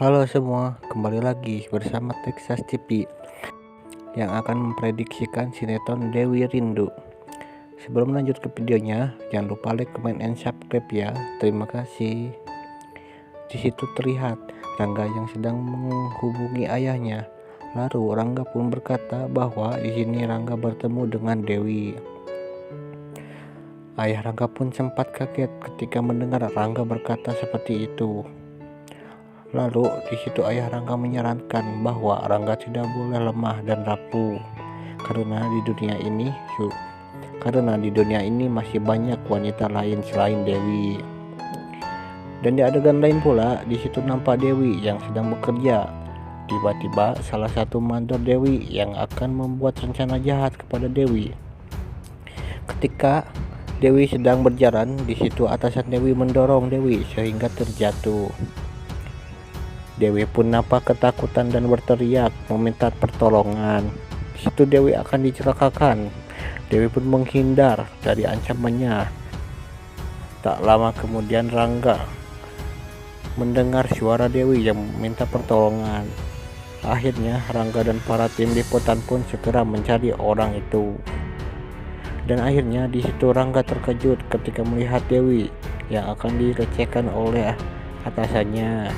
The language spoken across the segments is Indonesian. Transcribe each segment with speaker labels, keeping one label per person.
Speaker 1: Halo semua, kembali lagi bersama Texas TV yang akan memprediksikan sinetron Dewi Rindu. Sebelum lanjut ke videonya, jangan lupa like, comment, and subscribe ya. Terima kasih. Di situ terlihat Rangga yang sedang menghubungi ayahnya. Lalu Rangga pun berkata bahwa di sini Rangga bertemu dengan Dewi. Ayah Rangga pun sempat kaget ketika mendengar Rangga berkata seperti itu. Lalu di situ ayah Rangga menyarankan bahwa Rangga tidak boleh lemah dan rapuh karena di dunia ini masih banyak wanita lain selain Dewi. Dan di adegan lain pula di situ nampak Dewi yang sedang bekerja. Tiba-tiba salah satu mandor Dewi yang akan membuat rencana jahat kepada Dewi. Ketika Dewi sedang berjalan, di situ atasan Dewi mendorong Dewi sehingga terjatuh. Dewi pun nampak ketakutan dan berteriak meminta pertolongan. Di situ Dewi akan dicelakakan. Dewi pun menghindar dari ancamannya. Tak lama kemudian Rangga mendengar suara Dewi yang meminta pertolongan. Akhirnya Rangga dan para tim liputan pun segera mencari orang itu. Dan akhirnya di situ Rangga terkejut ketika melihat Dewi yang akan dilecehkan oleh atasannya.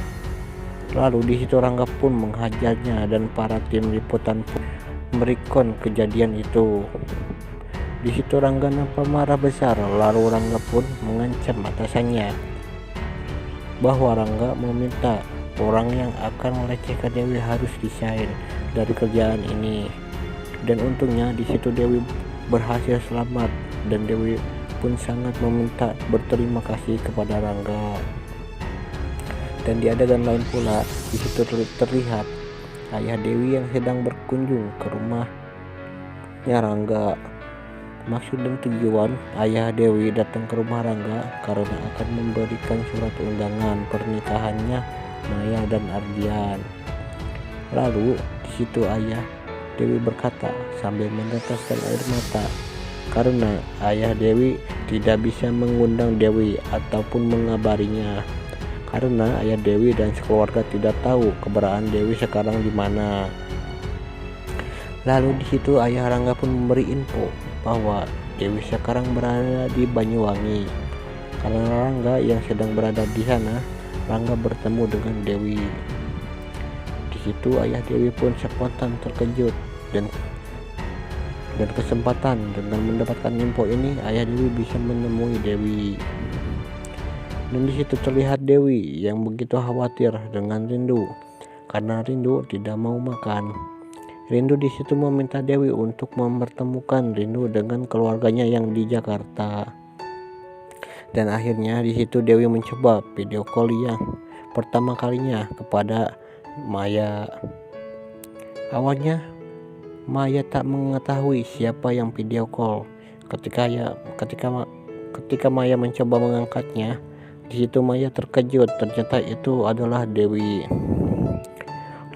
Speaker 1: Lalu di situ Rangga pun menghajarnya dan para tim liputan pun merekam kejadian itu. Di situ Rangga nampak marah besar. Lalu Rangga pun mengancam atasannya bahwa Rangga meminta orang yang akan melecehkan Dewi harus resign dari kerjaan ini. Dan untungnya di situ Dewi berhasil selamat dan Dewi pun sangat meminta berterima kasih kepada Rangga. Dan di adegan lain pula di situ terlihat ayah Dewi yang sedang berkunjung ke rumahnya Rangga. Maksud dan tujuan ayah Dewi datang ke rumah Rangga karena akan memberikan surat undangan pernikahannya Maya dan Ardian. Lalu di situ ayah Dewi berkata sambil meneteskan air mata karena ayah Dewi tidak bisa mengundang Dewi ataupun mengabarinya. Karena ayah Dewi dan sekeluarga tidak tahu keberadaan Dewi sekarang di mana. Lalu di situ ayah Rangga pun memberi info bahwa Dewi sekarang berada di Banyuwangi. Karena Rangga yang sedang berada di sana, Rangga bertemu dengan Dewi. Di situ ayah Dewi pun spontan terkejut dan kesempatan dengan mendapatkan info ini ayah Dewi bisa menemui Dewi. Dan di situ terlihat Dewi yang begitu khawatir dengan Rindu karena Rindu tidak mau makan. Rindu di situ meminta Dewi untuk mempertemukan Rindu dengan keluarganya yang di Jakarta. Dan akhirnya di situ Dewi mencoba video call yang pertama kalinya kepada Maya. Awalnya Maya tak mengetahui siapa yang video call. Ketika Maya mencoba mengangkatnya, di situ Maya terkejut, ternyata itu adalah Dewi.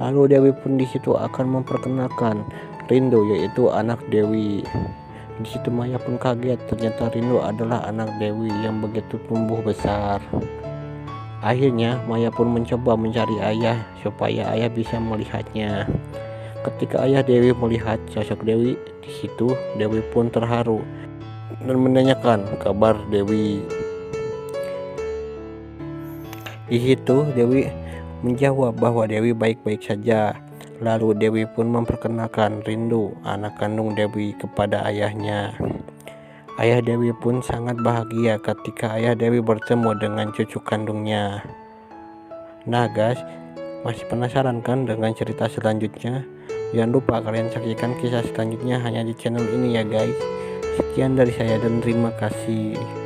Speaker 1: Lalu Dewi pun di situ akan memperkenalkan Rindu, yaitu anak Dewi. Di situ Maya pun kaget, ternyata Rindu adalah anak Dewi yang begitu tumbuh besar. Akhirnya Maya pun mencoba mencari ayah supaya ayah bisa melihatnya. Ketika ayah Dewi melihat sosok Dewi, di situ Dewi pun terharu dan menanyakan kabar Dewi. Di situ Dewi menjawab bahwa Dewi baik-baik saja. Lalu Dewi pun memperkenalkan Rindu, anak kandung Dewi, kepada ayahnya. Ayah Dewi pun sangat bahagia ketika ayah Dewi bertemu dengan cucu kandungnya. Nah guys, masih penasaran kan dengan cerita selanjutnya? Jangan lupa kalian saksikan kisah selanjutnya hanya di channel ini ya guys. Sekian dari saya dan terima kasih.